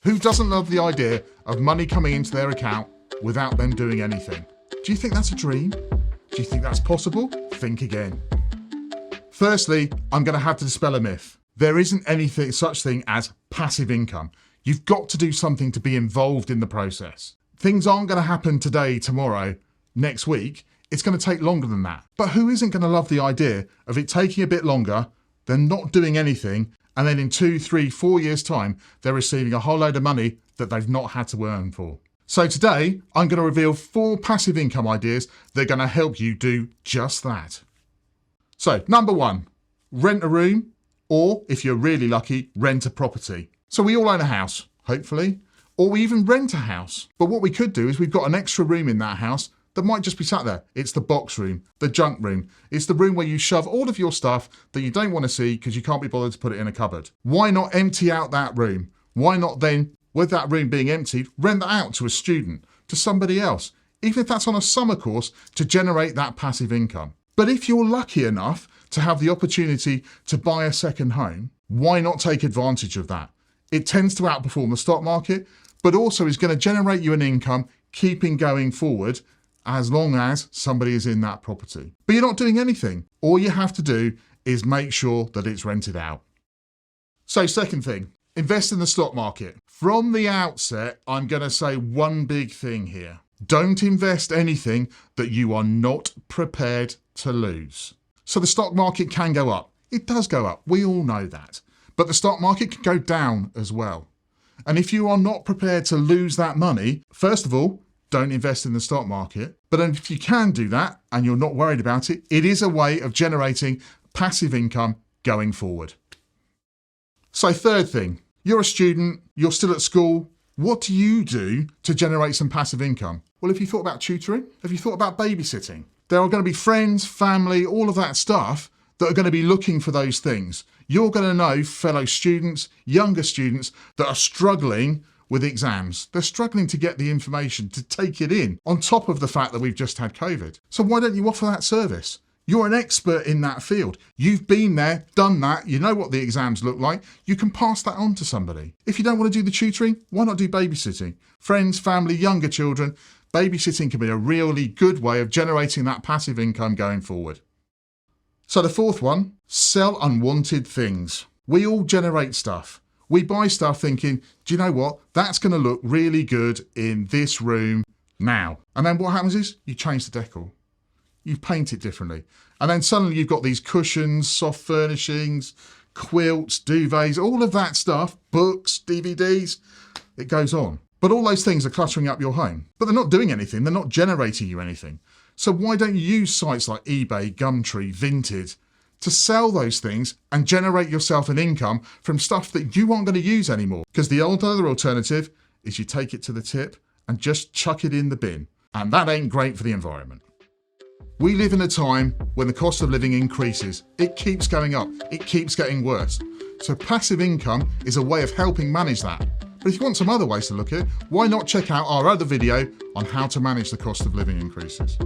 Who doesn't love the idea of money coming into their account without them doing anything? Do you think that's a dream? Do you think that's possible? Think again. Firstly, I'm going to have to dispel a myth. There isn't anything such thing as passive income. You've got to do something to be involved in the process. Things aren't going to happen today, tomorrow, next week. It's going to take longer than that. But who isn't going to love the idea of it taking a bit longer, then not doing anything, and then in 2, 3, 4 years' time, they're receiving a whole load of money that they've not had to earn for? So today, I'm going to reveal 4 passive income ideas that are going to help you do just that. So, number 1, rent a room, or if you're really lucky, rent a property. So we all own a house, hopefully, or we even rent a house. But what we could do is we've got an extra room in that house that might just be sat there. It's the box room, the junk room. It's the room where you shove all of your stuff that you don't want to see because you can't be bothered to put it in a cupboard. Why not empty out that room? Why not then, with that room being emptied, rent that out to a student, to somebody else, even if that's on a summer course, to generate that passive income? But if you're lucky enough to have the opportunity to buy a second home, why not take advantage of that? It tends to outperform the stock market, but also is going to generate you an income, keeping going forward, as long as somebody is in that property. But you're not doing anything. All you have to do is make sure that it's rented out. So second thing, invest in the stock market. From the outset, I'm going to say one big thing here. Don't invest anything that you are not prepared to lose. So the stock market can go up. It does go up. We all know that. But the stock market can go down as well. And if you are not prepared to lose that money, first of all, don't invest in the stock market. But if you can do that and you're not worried about it, it is a way of generating passive income going forward. So third thing, you're a student, you're still at school. What do you do to generate some passive income? Well, have you thought about tutoring? Have you thought about babysitting? There are going to be friends, family, all of that stuff that are going to be looking for those things. You're going to know fellow students, younger students that are struggling with exams. They're struggling to get the information, to take it in, on top of the fact that we've just had COVID. So why don't you offer that service? You're an expert in that field. You've been there, done that. You know what the exams look like. You can pass that on to somebody. If you don't want to do the tutoring, why not do babysitting? Friends, family, younger children. Babysitting can be a really good way of generating that passive income going forward. So the fourth one, sell unwanted things. We all generate stuff. We buy stuff thinking, do you know what? That's going to look really good in this room now. And then what happens is you change the decor. You paint it differently. And then suddenly you've got these cushions, soft furnishings, quilts, duvets, all of that stuff, books, DVDs, it goes on. But all those things are cluttering up your home. But they're not doing anything. They're not generating you anything. So why don't you use sites like eBay, Gumtree, Vinted to sell those things and generate yourself an income from stuff that you aren't going to use anymore? Because the other alternative is you take it to the tip and just chuck it in the bin. And that ain't great for the environment. We live in a time when the cost of living increases. It keeps going up. It keeps getting worse. So passive income is a way of helping manage that. But if you want some other ways to look at it, why not check out our other video on how to manage the cost of living increases?